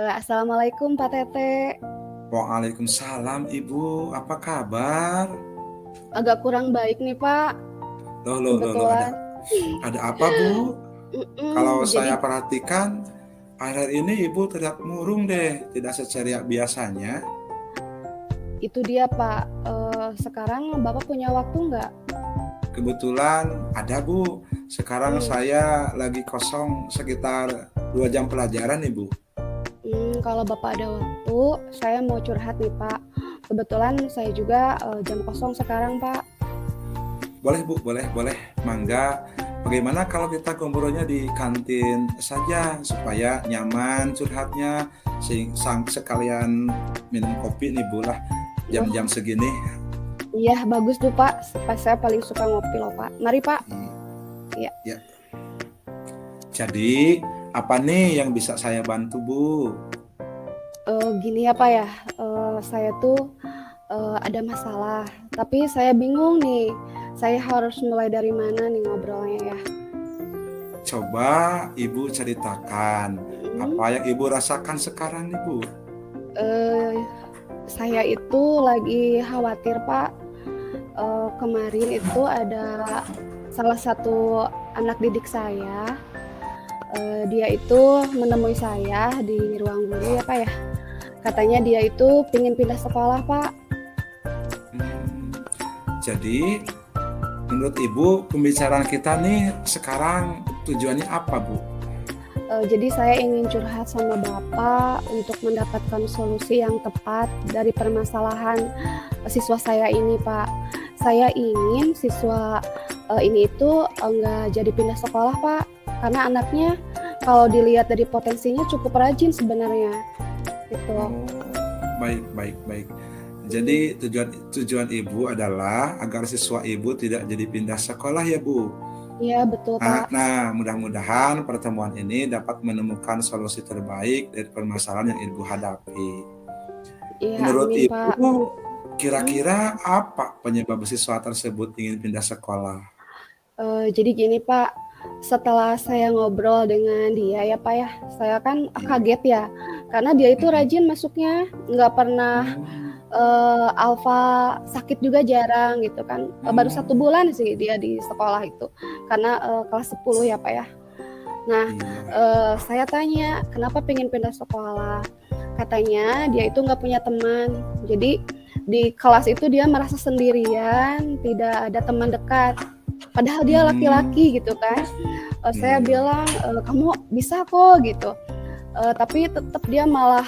Assalamualaikum Pak Tete. Waalaikumsalam Ibu, apa kabar? Agak kurang baik nih Pak, Loh, kebetulan. ada apa Bu? Kalau Jadi saya perhatikan, akhir ini Ibu terlihat murung deh, tidak seceria biasanya. itu dia Pak, sekarang Bapak punya waktu nggak? Kebetulan ada Bu, sekarang Hmm, saya lagi kosong sekitar 2 jam pelajaran Ibu. kalau Bapak ada waktu, saya mau curhat nih Pak. Kebetulan saya juga jam kosong sekarang Pak. Boleh Bu, boleh, mangga. Bagaimana kalau kita ngobrolnya di kantin saja supaya nyaman curhatnya, sekalian minum kopi nih Bu lah jam-jam Oh segini. iya bagus tuh Pak, saya paling suka ngopi loh Pak. Mari Pak. Iya. Ya, jadi apa nih yang bisa saya bantu Bu? Gini ya Pak ya, saya tuh ada masalah, tapi saya bingung nih. Saya harus mulai dari mana nih ngobrolnya ya? Coba Ibu ceritakan Hmm, apa yang Ibu rasakan sekarang nih Bu. eh, saya itu lagi khawatir Pak. Kemarin itu ada salah satu anak didik saya. Dia itu menemui saya di ruang guru ya Pak ya. Katanya dia itu pingin pindah sekolah Pak. Hmm, jadi menurut Ibu pembicaraan kita nih sekarang tujuannya apa Bu? Jadi saya ingin curhat sama Bapak untuk mendapatkan solusi yang tepat dari permasalahan siswa saya ini, Pak. Saya ingin siswa ini itu enggak jadi pindah sekolah, Pak. Karena anaknya kalau dilihat dari potensinya cukup rajin sebenarnya. Gitu. Oh, baik. Hmm, Jadi tujuan Ibu adalah agar siswa Ibu tidak jadi pindah sekolah ya Bu. iya betul, Nah, Pak. nah, mudah-mudahan pertemuan ini dapat menemukan solusi terbaik dari permasalahan yang Ibu hadapi. Iya, Menurut amin, Pak. Ibu, Hmm. kira-kira apa penyebab siswa tersebut ingin pindah sekolah? Jadi gini Pak, setelah saya ngobrol dengan dia ya Pak ya, saya kan Iya. kaget ya, karena dia itu Mm-mm. rajin masuknya, nggak pernah Hmm. alfa, sakit juga jarang gitu kan. Baru 1 bulan sih dia di sekolah itu, karena kelas 10 ya Pak ya. Nah, Iya. saya tanya, kenapa pengen pindah sekolah? Katanya dia itu nggak punya teman, jadi di kelas itu dia merasa sendirian, tidak ada teman dekat. Padahal dia Hmm. laki-laki gitu kan. Saya Iya. bilang, "Kamu bisa kok," gitu. Tapi tetap dia malah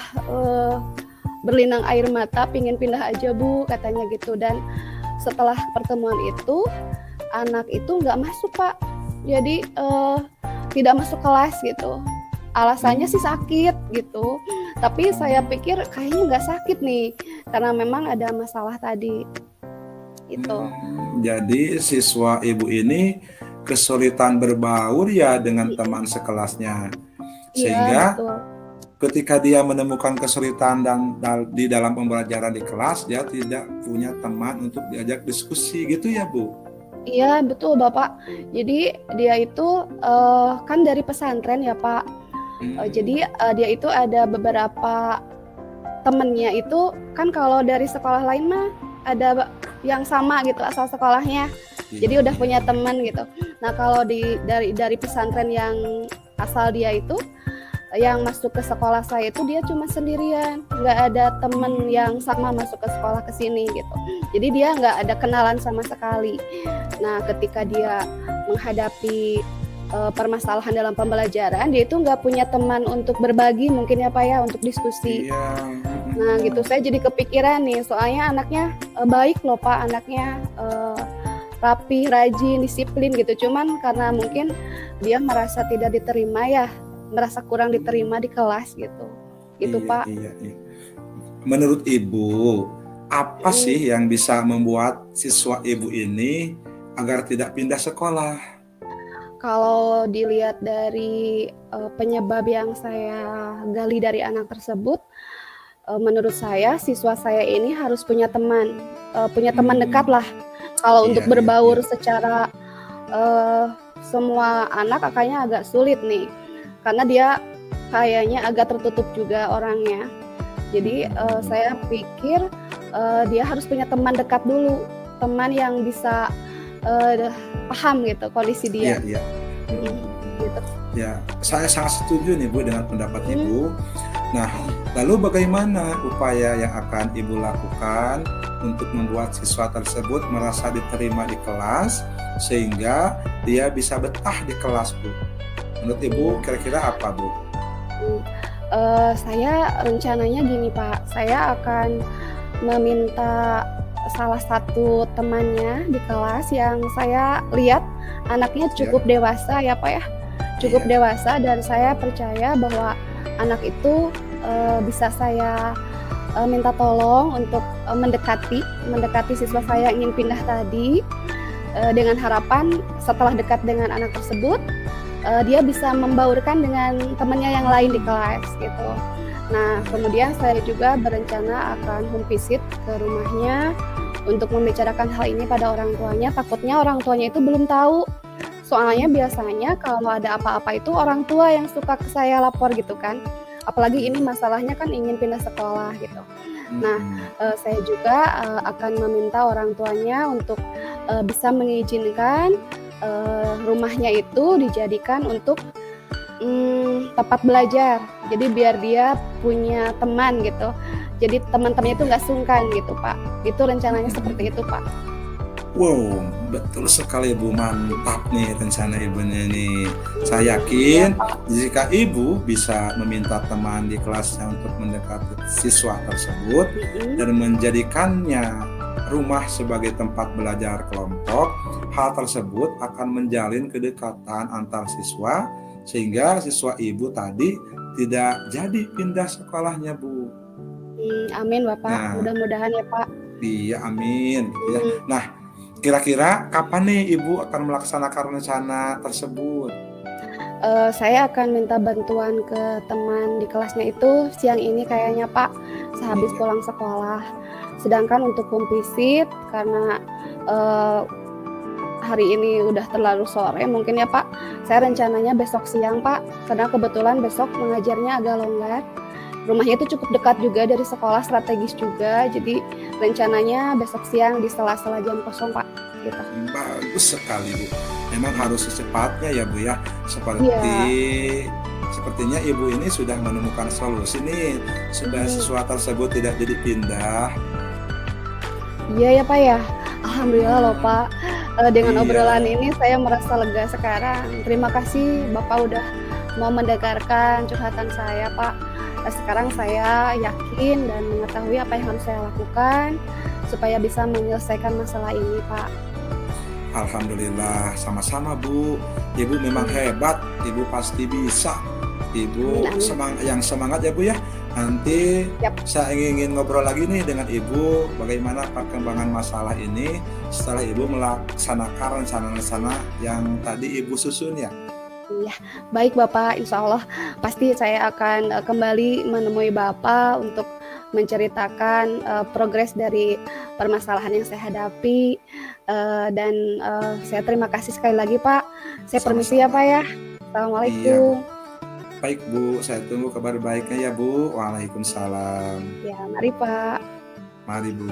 berlinang air mata, "Pingin pindah aja Bu," katanya gitu. Dan setelah pertemuan itu, anak itu nggak masuk Pak. Jadi tidak masuk kelas gitu. Alasannya sih Hmm. sakit gitu. Tapi saya Oh. pikir kayaknya nggak sakit nih, karena memang ada masalah tadi. Itu. Jadi siswa Ibu ini kesulitan berbaur ya dengan Mm-mm. teman sekelasnya. Iya Sehingga betul. ketika dia menemukan kesulitan di dalam pembelajaran di kelas, dia tidak punya teman untuk diajak diskusi gitu ya Bu. Iya betul Bapak. Jadi dia itu kan dari pesantren ya Pak. Hmm. Jadi dia itu ada beberapa temennya itu kan kalau dari sekolah lain mah ada yang sama gitu asal sekolahnya. Jadi udah Iya. punya teman gitu. Nah kalau dari pesantren yang asal dia itu yang masuk ke sekolah saya itu dia cuma sendirian, nggak ada temen yang sama masuk ke sekolah ke sini gitu. Jadi dia nggak ada kenalan sama sekali. Nah ketika dia menghadapi permasalahan dalam pembelajaran, dia itu nggak punya teman untuk berbagi mungkin ya Pak ya, untuk diskusi. Iya. Nah gitu saya jadi kepikiran nih, soalnya anaknya baik loh Pak, anaknya rapi, rajin, disiplin gitu. Cuman karena mungkin dia merasa tidak diterima ya, merasa kurang diterima di kelas gitu. Gitu Pak. Iya. Menurut Ibu, apa Mm, sih yang bisa membuat siswa Ibu ini agar tidak pindah sekolah? Kalau dilihat dari penyebab yang saya gali dari anak tersebut, menurut saya siswa saya ini harus punya teman dekat Hmm. lah. Kalau untuk Iya. berbaur secara semua anak kayaknya agak sulit nih, karena dia kayaknya agak tertutup juga orangnya. Jadi saya pikir dia harus punya teman dekat dulu, teman yang bisa paham gitu kondisi Iya, dia. iya. Mhm, gitu. Ya, saya sangat setuju nih Bu dengan pendapat Mhm. Ibu. Nah, lalu bagaimana upaya yang akan Ibu lakukan untuk membuat siswa tersebut merasa diterima di kelas sehingga dia bisa betah di kelas, Bu? Menurut Ibu Iya. kira-kira apa, Bu? Mmm, saya rencananya gini Pak, saya akan meminta salah satu temannya di kelas yang saya lihat anaknya Ya, cukup dewasa ya Pak ya, cukup iya, dewasa dan saya percaya bahwa anak itu, bisa saya, minta tolong untuk, mendekati siswa saya yang ingin pindah tadi, dengan harapan setelah dekat dengan anak tersebut, dia bisa membaurkan dengan temannya yang lain di kelas gitu. Nah, iya, kemudian saya juga berencana akan home visit ke rumahnya untuk membicarakan hal ini pada orang tuanya, takutnya orang tuanya itu belum tahu. Soalnya biasanya kalau ada apa-apa itu orang tua yang suka ke saya lapor gitu kan. Apalagi ini iya. masalahnya kan ingin pindah sekolah gitu. Nah, Mhm. saya juga, akan meminta orang tuanya untuk, bisa mengizinkan, rumahnya itu dijadikan untuk, tempat belajar. Jadi biar dia punya teman gitu. Jadi teman-temannya itu Iya. nggak sungkan gitu, Pak. Itu rencananya Mhm, seperti mhm. itu, Pak. Wow, betul sekali Bu, mantap nih rencana Ibunya nih. Saya Iya, yakin Pak. jika Ibu bisa meminta teman di kelasnya untuk mendekati siswa tersebut Mhm. dan menjadikannya rumah sebagai tempat belajar kelompok, hal tersebut akan menjalin kedekatan antar siswa sehingga siswa Ibu tadi tidak jadi pindah sekolahnya, Bu. Amin Bapak, Nah, mudah-mudahan ya, Pak. iya, amin gitu ya. Mmm. Nah, kira-kira kapan nih Ibu akan melaksanakan rencana tersebut? Saya akan minta bantuan ke teman di kelasnya itu siang ini kayaknya, Pak, sehabis Iya, pulang sekolah. Sedangkan untuk home visit karena, eee, hari ini udah terlalu sore mungkin ya, Pak, saya rencananya besok siang, Pak, karena kebetulan besok mengajarnya agak longgar. Rumahnya itu cukup dekat juga dari sekolah, strategis juga, jadi rencananya besok siang di sela-sela jam kosong, Pak, gitu. bagus sekali Bu. Memang harus secepatnya ya Bu ya. Iya, Sepertinya Ibu ini sudah menemukan solusi nih supaya mhm. siswa tersebut tidak jadi pindah. Iya ya, Pak, ya. Alhamdulillah loh, Mhm, Pak, dengan obrolan iya, ini saya merasa lega sekarang. Terima kasih Bapak udah mau mendengarkan curhatan saya, Pak. Sekarang saya yakin dan mengetahui apa yang harus saya lakukan supaya bisa menyelesaikan masalah ini, Pak. alhamdulillah sama-sama Bu. Ibu memang Mmm, hebat, Ibu pasti bisa. amin Ibu amin. yang semangat ya Bu ya. Nanti Siap, saya ingin ngobrol lagi nih dengan Ibu bagaimana perkembangan masalah ini setelah Ibu melaksanakan rencana-rencana yang tadi Ibu susun ya. iya. Baik Bapak, insya Allah pasti saya akan, kembali menemui Bapak untuk menceritakan, progres dari permasalahan yang saya hadapi, dan, saya terima kasih sekali lagi Pak. Saya permisi ya Sama-sama. Pak ya. Iya Bu. Assalamualaikum. Baik Bu, saya tunggu kabar baiknya ya Bu. Waalaikumsalam. Ya, mari Pak. Mari Bu.